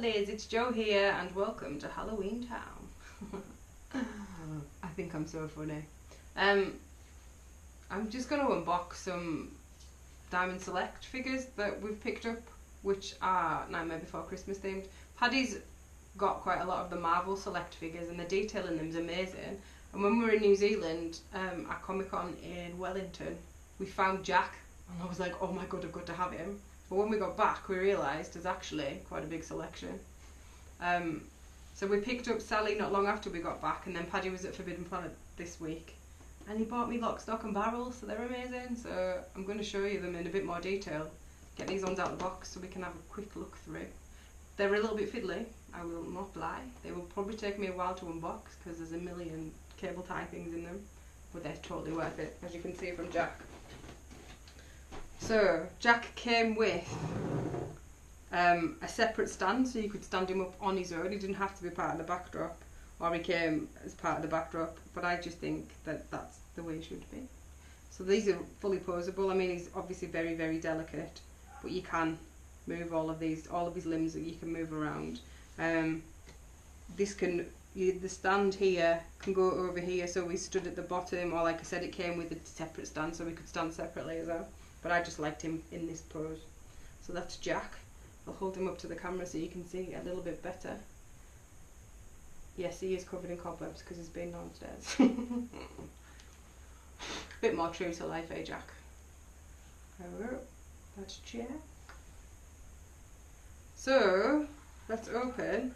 Paddies, it's Jo here and welcome to Halloween Town. I think I'm so funny. I'm just going to unbox some Diamond Select figures that we've picked up, which are Nightmare Before Christmas themed. Paddy's got quite a lot of the Marvel Select figures and the detail in them is amazing. And when we were in New Zealand at Comic Con in Wellington, we found Jack and I was like, oh my god, I've got to have him. But when we got back, we realised there's actually quite a big selection. So we picked up Sally not long after we got back, and then Paddy was at Forbidden Planet this week. And he bought me lock, stock and barrel, so they're amazing. So I'm going to show you them in a bit more detail. Get these ones out of the box so we can have a quick look through. They're a little bit fiddly, I will not lie. They will probably take me a while to unbox because there's a million cable tie things in them. But they're totally worth it, as you can see from Jack. So, Jack came with a separate stand, so you could stand him up on his own. He didn't have to be part of the backdrop, or he came as part of the backdrop, but I just think that that's the way it should be. So these are fully posable. I mean, he's obviously very, very delicate, but you can move all of his limbs that you can move around. The stand here can go over here, so we stood at the bottom, or like I said, it came with a separate stand, so we could stand separately as well. But I just liked him in this pose. So that's Jack. I'll hold him up to the camera so you can see a little bit better. Yes, he is covered in cobwebs because he's been downstairs. Bit more true to life, eh, Jack? Hello, that's Jack. So, let's open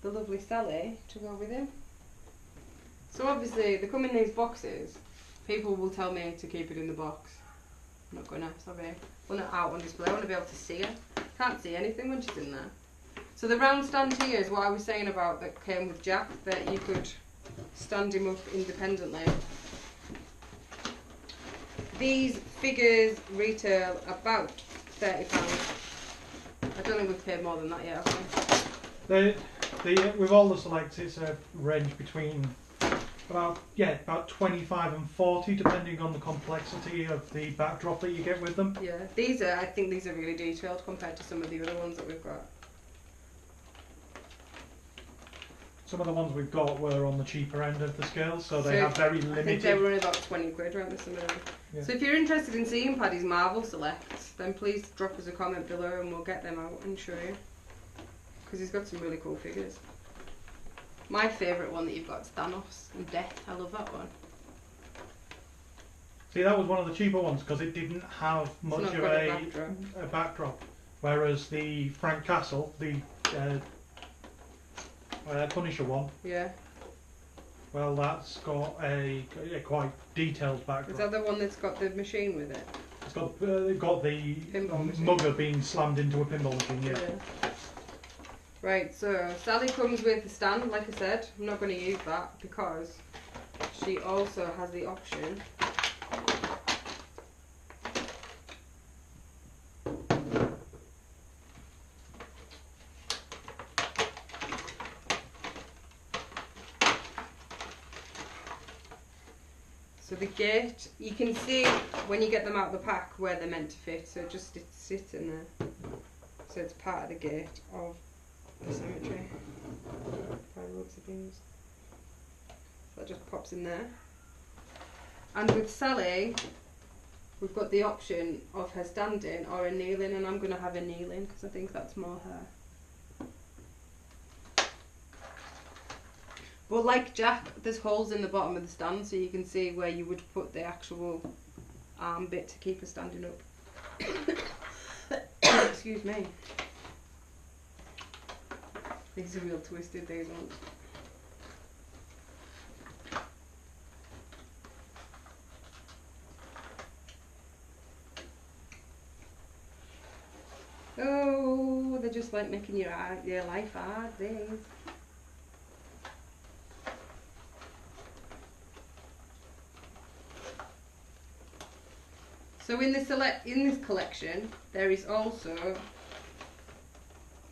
the lovely Sally to go with him. So obviously, they come in these boxes. People will tell me to keep it in the box. I'm not gonna, sorry. I want it out on display. I want to be able to see her. Can't see anything when she's in there. So the round stand here is what I was saying about that came with Jack, that you could stand him up independently. These figures retail about £30. I don't think we've paid more than that yet, have we? With all the selects, it's a range between about 25 and 40, depending on the complexity of the backdrop that you get with them. Yeah, I think these are really detailed compared to some of the other ones that we've got. Some of the ones we've got were on the cheaper end of the scale, so they have very limited. I think they were only about 20 quid, aren't they, some of them? Yeah. So if you're interested in seeing Paddy's Marvel Selects, then please drop us a comment below and we'll get them out and show you. Because he's got some really cool figures. My favourite one that you've got is Thanos and Death. I love that one. See, that was one of the cheaper ones because it didn't have much of a backdrop. Whereas the Frank Castle, the Punisher one, yeah. Well, that's got a quite detailed backdrop. Is that the one that's got the machine with it? It's got the mugger being slammed into a pinball machine, yeah. Right, so Sally comes with the stand, like I said. I'm not going to use that because she also has the option so the gate, you can see when you get them out of the pack where they're meant to fit, so just sit in there. So it's part of the gate of the cemetery by the looks of things. So that just pops in there. And with Sally, we've got the option of her standing or a kneeling, and I'm going to have a kneeling because I think that's more her. But like Jack, there's holes in the bottom of the stand so you can see where you would put the actual arm bit to keep her standing up. Excuse me. These are real twisted, these ones. Oh, they're just like making your life hard, these. So in this collection, there is also.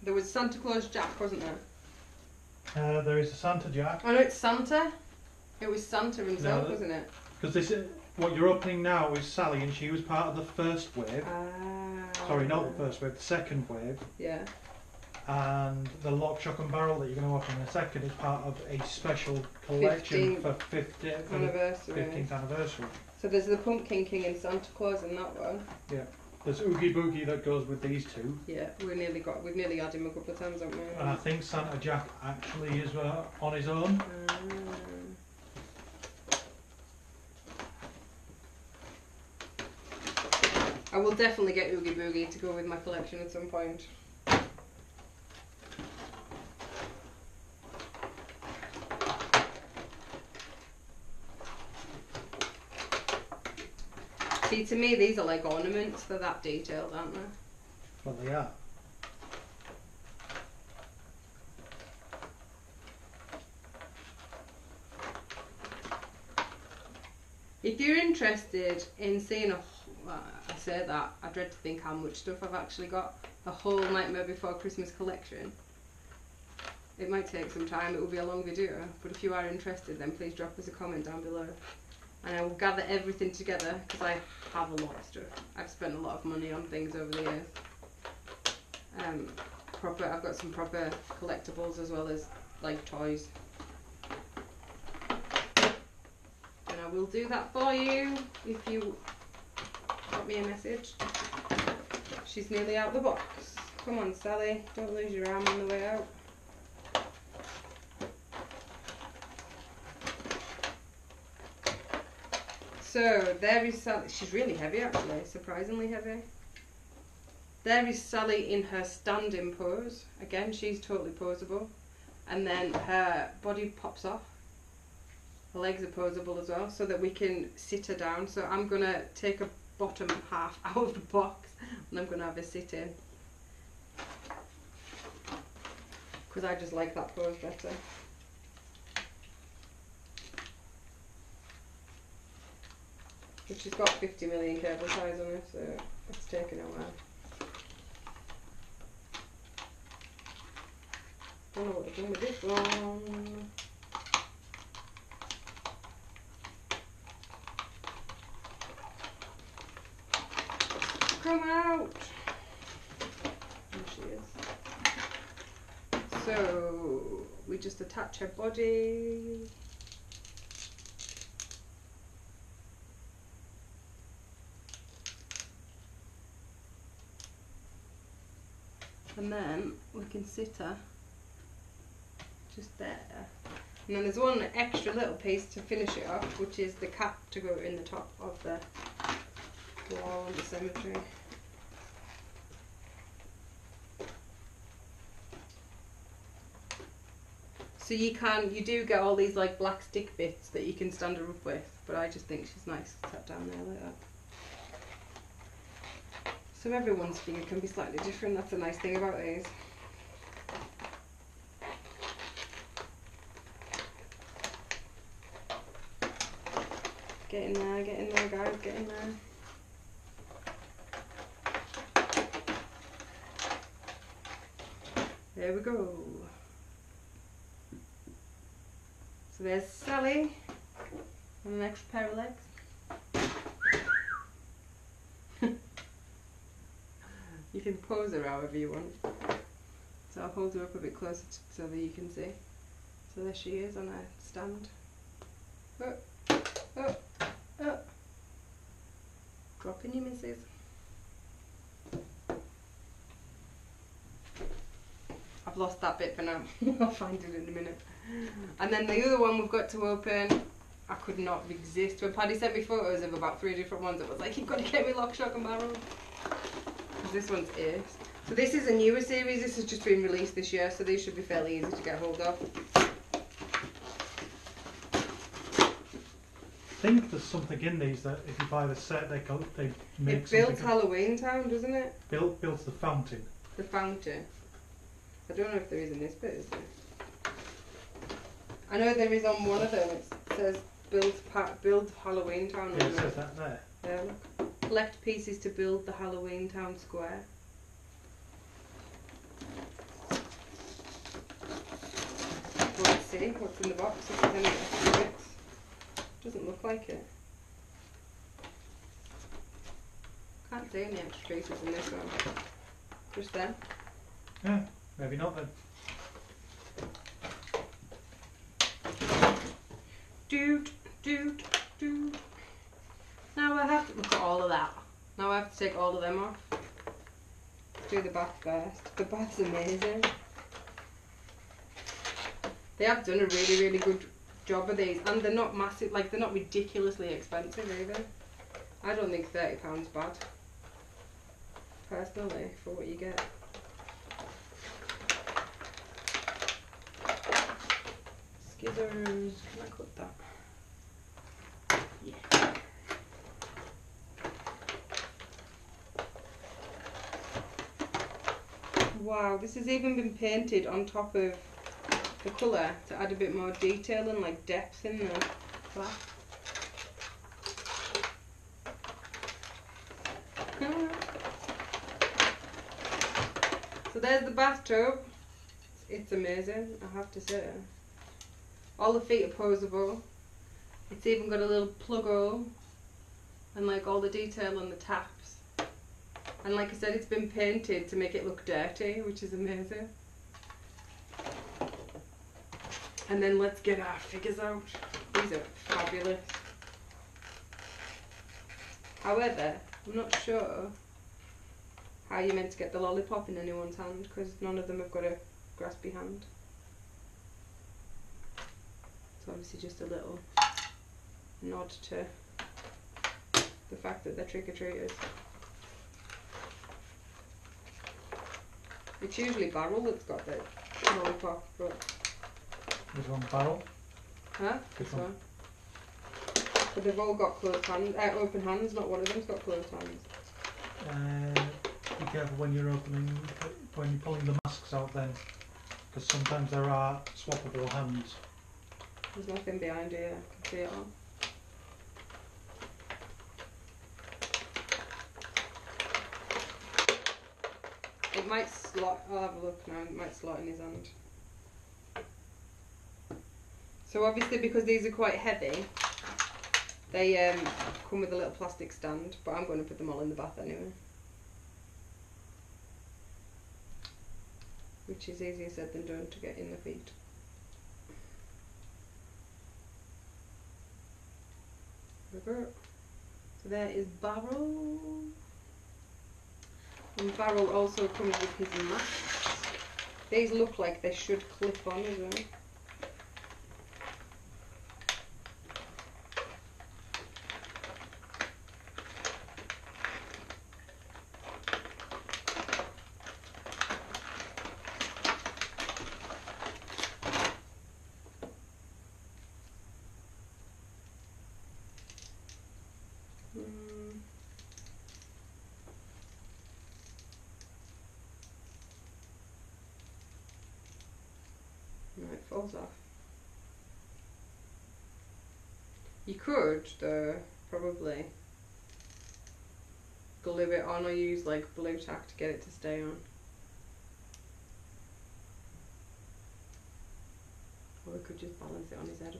There was Santa Claus Jack, wasn't there? There is a Santa Jack. Oh no, it's Santa. It was Santa himself, wasn't it? Because this, what you're opening now is Sally, and she was part of the first wave. Sorry, not the first wave, the second wave. Yeah. and the lock, shock and barrel that you're going to open in a second is part of a special collection for 15th anniversary. So there's the Pumpkin King and Santa Claus in that one. Yeah. There's Oogie Boogie that goes with these two. Yeah, we've nearly had him a couple of times, haven't we? And I think Santa Jack actually is on his own. I will definitely get Oogie Boogie to go with my collection at some point. See, to me, these are like ornaments. They're that detailed, aren't they? Well, they are. If you're interested in seeing I say that, I dread to think how much stuff I've actually got. A whole Nightmare Before Christmas collection. It might take some time, it will be a long video, but if you are interested, then please drop us a comment down below. And I will gather everything together, because I have a lot of stuff. I've spent a lot of money on things over the years. I've got some proper collectibles as well as like toys. And I will do that for you if you drop me a message. She's nearly out the box. Come on, Sally, don't lose your arm on the way out. So there is Sally. She's really heavy actually, surprisingly heavy. There is Sally in her standing pose. Again, she's totally poseable. And then her body pops off. Her legs are poseable as well, so that we can sit her down. So I'm going to take a bottom half out of the box and I'm going to have her sit in. Because I just like that pose better. But she's got 50 million cable ties on her, so it's taken a while. I don't know what I've done with this one. Come out! There she is. So we just attach her body. And then we can sit her just there. And then there's one extra little piece to finish it off, which is the cap to go in the top of the wall of the cemetery. So you do get all these like black stick bits that you can stand her up with, but I just think she's nice sat down there like that. So everyone's figure can be slightly different, that's a nice thing about these. Get in there guys, get in there. There we go. So there's Sally and an extra pair of legs. You can pose her however you want. So I'll hold her up a bit closer so that you can see. So there she is on a stand. Oh, oh, oh. Dropping you misses. I've lost that bit for now. I'll find it in a minute. And then the other one we've got to open, I could not resist. When Paddy sent me photos of about 3 different ones, it was like, you've got to get me lock, shock and barrel. Because this one's ace. So this is a newer series, this has just been released this year, so these should be fairly easy to get hold of. I think there's something in these that if you buy the set, they make it builds Halloween Town, doesn't it? Builds the fountain. The fountain. I don't know if there is in this bit, is there? I know there is on one of them. It says build Halloween Town. Yeah, it says that there. Yeah, look. Collect pieces to build the Halloween Town square. Let's see what's in the box. If there's any extra bits. Doesn't look like it. Can't see any extra pieces in this one. Just there. Yeah. Maybe not then. Doot, doot, doot. Now I have to look at all of that. Now I have to take all of them off. Let's do the bath first. The bath's amazing. They have done a really, really good job of these, and they're not massive, like they're not ridiculously expensive either. I don't think £30's bad, personally, for what you get. Scissors, can I cut that? Yeah. Wow, this has even been painted on top of the colour to add a bit more detail and like depth in the bath. So there's the bathtub. It's amazing, I have to say. All the feet are posable. It's even got a little plug hole and like all the detail on the taps. And like I said, it's been painted to make it look dirty, which is amazing. And then let's get our figures out. These are fabulous. However, I'm not sure how you're meant to get the lollipop in anyone's hand, because none of them have got a graspy hand. It's obviously just a little nod to the fact that they're trick-or-treaters. It's usually Barrel that's got the lollipop, but... There's one Barrel. Huh? This one. But they've all got closed hands, open hands, not one of them's got closed hands. Be careful when you're pulling the masks out then, because sometimes there are swappable hands. There's nothing behind here, I can see it all. It might slot, I'll have a look now, it might slot in his hand. So obviously because these are quite heavy, they come with a little plastic stand, but I'm going to put them all in the bath anyway. Which is easier said than done to get in the feet. So there is Barrel. And Barrel also comes with his masks. These look like they should clip on as well. No, it falls off. You could, though, probably glue it on or use like blue tack to get it to stay on. Or we could just balance it on his head.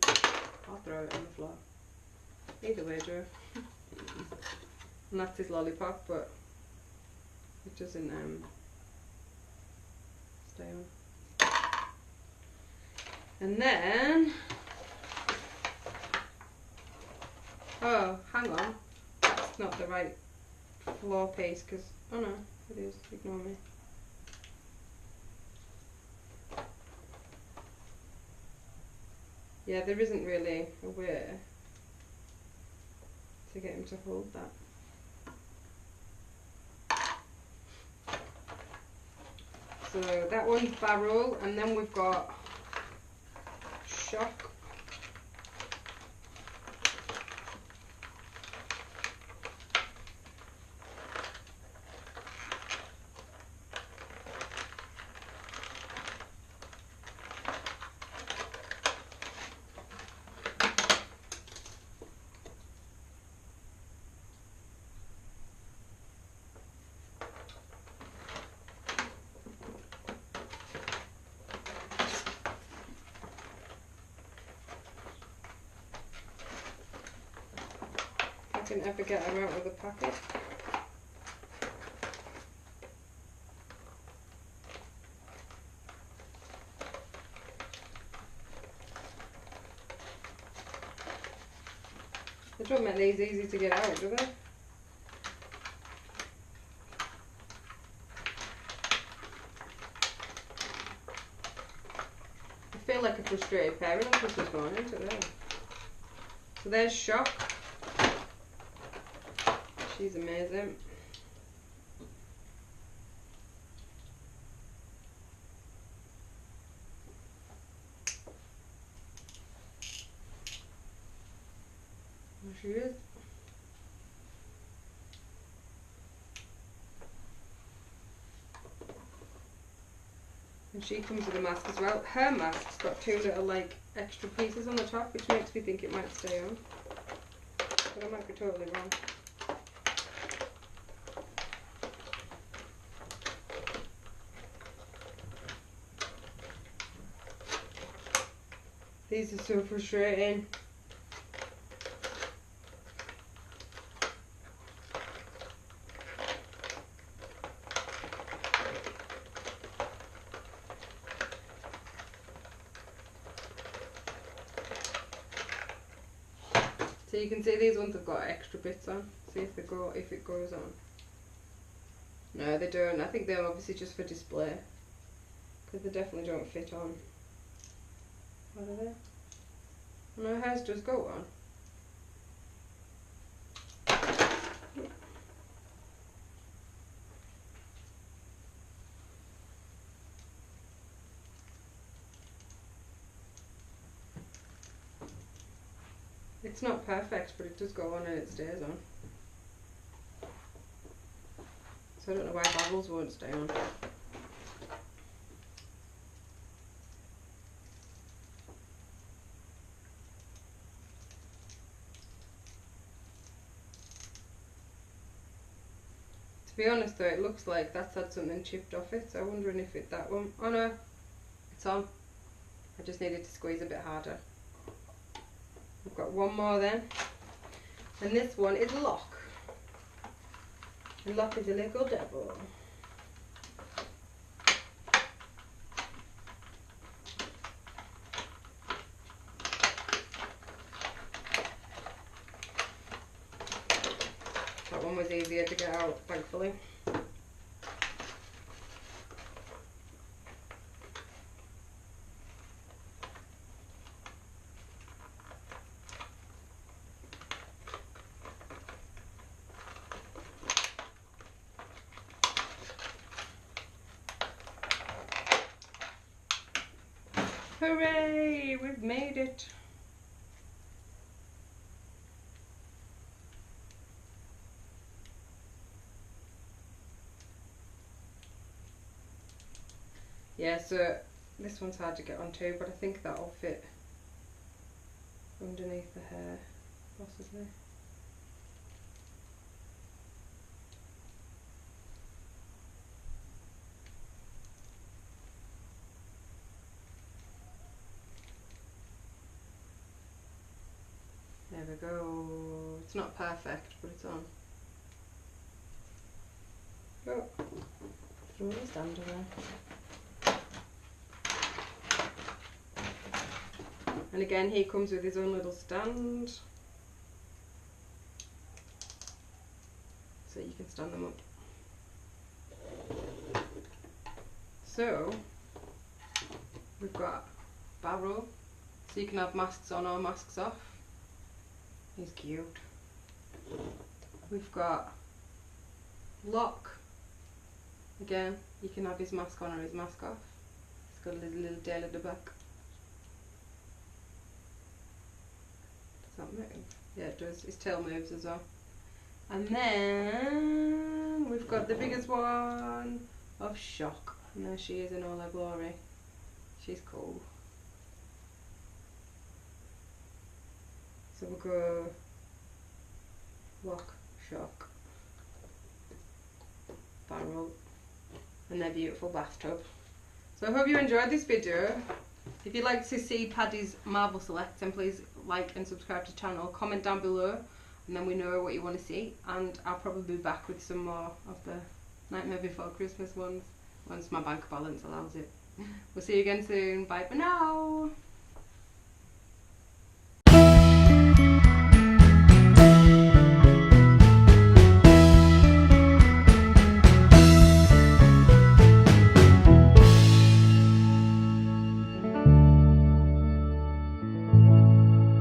I'll throw it on the floor. Either way, Joe. And that's his lollipop, but it doesn't stay on. And then, oh, hang on, that's not the right floor piece, because, oh no, it is, ignore me. Yeah, there isn't really a way to get him to hold that. So that one's Barrel, and then we've got Shock. I can ever get her out of the packet. don't make these easy to get out, do they? I feel like a frustrated parent on Christmas morning today. So there's Shock. She's amazing. There she is. And she comes with a mask as well. Her mask's got two little like extra pieces on the top, which makes me think it might stay on. But I might be totally wrong. These are so frustrating. So you can see these ones have got extra bits on. See if it goes on. No, they don't. I think they're obviously just for display, because they definitely don't fit on. What are they? No, hers does go on. It's not perfect, but it does go on and it stays on. So I don't know why bubbles won't stay on. To be honest though, it looks like that's had something chipped off it, so I'm wondering if it's that one. Oh no, it's on. I just needed to squeeze a bit harder. We've got one more then. And this one is Lock. And Lock is a little devil. That one was easier to get out, thankfully. Hooray! We've made it! Yeah, so this one's hard to get onto, but I think that'll fit underneath the hair, possibly. There we go. It's not perfect, but it's on. Go. Throw the stand away. And again, he comes with his own little stand, so you can stand them up. So we've got Barrel, so you can have masks on or masks off. He's cute. We've got Lock. Again, you can have his mask on or his mask off. He's got a little tail at the back. Does that move? Yeah, it does. His tail moves as well. And then we've got the biggest one of Shock. And there she is in all her glory. She's cool. So we'll go Lock, Shock, Barrel, and their beautiful bathtub. So I hope you enjoyed this video. If you'd like to see Paddy's Marvel Select, then please like and subscribe to the channel. Comment down below, and then we know what you want to see. And I'll probably be back with some more of the Nightmare Before Christmas ones once my bank balance allows it. We'll see you again soon. Bye for now.